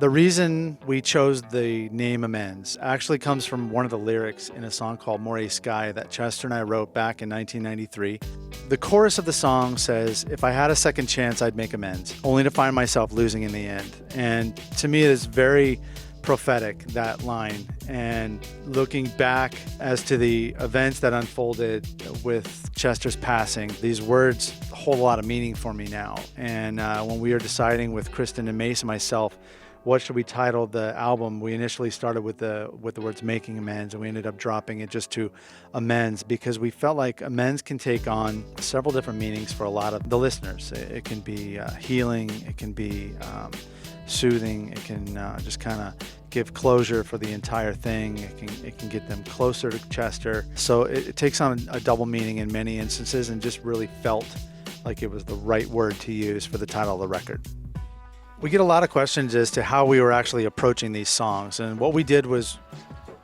The reason we chose the name Amends actually comes from one of the lyrics in a song called More Sky that Chester and I wrote back in 1993. The chorus of the song says, "If I had a second chance, I'd make amends, only to find myself losing in the end." And to me, it is very prophetic, that line. And looking back as to the events that unfolded with Chester's passing, these words hold a lot of meaning for me now. And when we were deciding with Kristen and Mace and myself, what should we title the album, we initially started with the words making amends, and we ended up dropping it just to amends because we felt like amends can take on several different meanings for a lot of the listeners. It can be healing, it can be soothing, it can just kind of give closure for the entire thing. It can get them closer to Chester. So it takes on a double meaning in many instances, and just really felt like it was the right word to use for the title of the record. We get a lot of questions as to how we were actually approaching these songs, and what we did was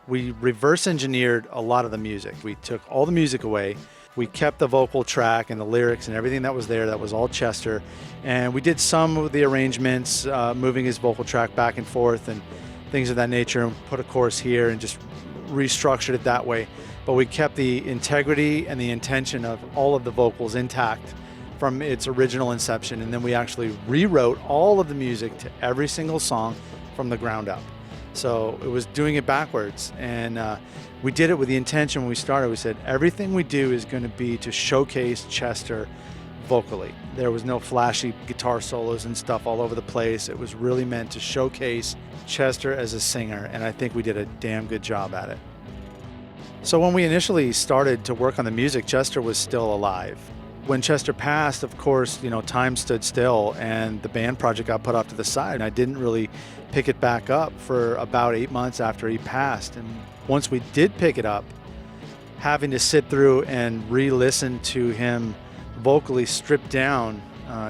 we reverse engineered a lot of the music. We took all the music away. We kept the vocal track and the lyrics and everything that was there. That was all Chester. And we did some of the arrangements, moving his vocal track back and forth and things of that nature, and put a chorus here and just restructured it that way. But we kept the integrity and the intention of all of the vocals intact from its original inception. And then we actually rewrote all of the music to every single song from the ground up. So it was doing it backwards. And we did it with the intention when we started. We said, everything we do is going to be to showcase Chester vocally. There was no flashy guitar solos and stuff all over the place. It was really meant to showcase Chester as a singer, and I think we did a damn good job at it. So when we initially started to work on the music, Chester was still alive. When Chester passed, of course, time stood still, and the band project got put off to the side, and I didn't really pick it back up for about 8 months after he passed. And once we did pick it up, having to sit through and re-listen to him vocally stripped down,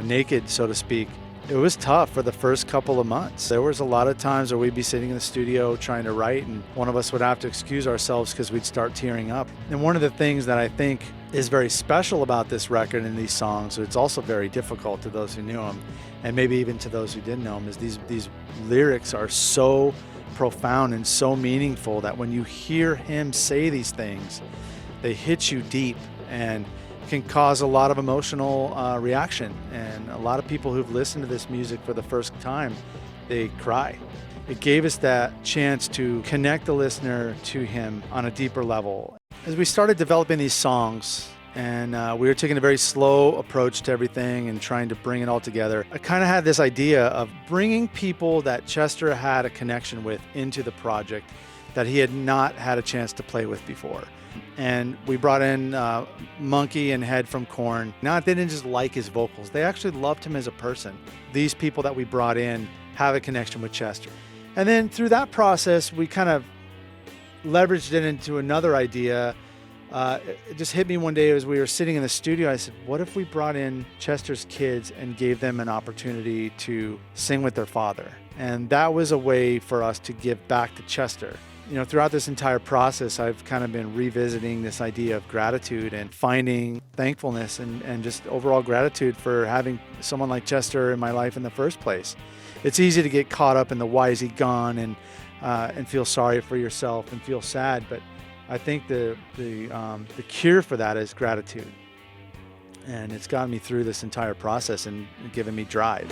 naked, so to speak, it was tough for the first couple of months. There was a lot of times where we'd be sitting in the studio trying to write, and one of us would have to excuse ourselves because we'd start tearing up. And one of the things that I think is very special about this record and these songs, it's also very difficult to those who knew him, and maybe even to those who didn't know him, is these lyrics are so profound and so meaningful that when you hear him say these things, they hit you deep and can cause a lot of emotional reaction. And a lot of people who've listened to this music for the first time, they cry. It gave us that chance to connect the listener to him on a deeper level. As we started developing these songs, and we were taking a very slow approach to everything and trying to bring it all together, I kind of had this idea of bringing people that Chester had a connection with into the project that he had not had a chance to play with before. And we brought in Monkey and Head from Korn. They didn't just like his vocals, they actually loved him as a person. These people that we brought in have a connection with Chester. And then through that process, we kind of leveraged it into another idea. It just hit me one day as we were sitting in the studio. I said, what if we brought in Chester's kids and gave them an opportunity to sing with their father? And that was a way for us to give back to Chester. Throughout this entire process, I've kind of been revisiting this idea of gratitude and finding thankfulness and just overall gratitude for having someone like Chester in my life in the first place. It's easy to get caught up in the why is he gone and feel sorry for yourself and feel sad, but I think the cure for that is gratitude. And it's gotten me through this entire process and given me drive.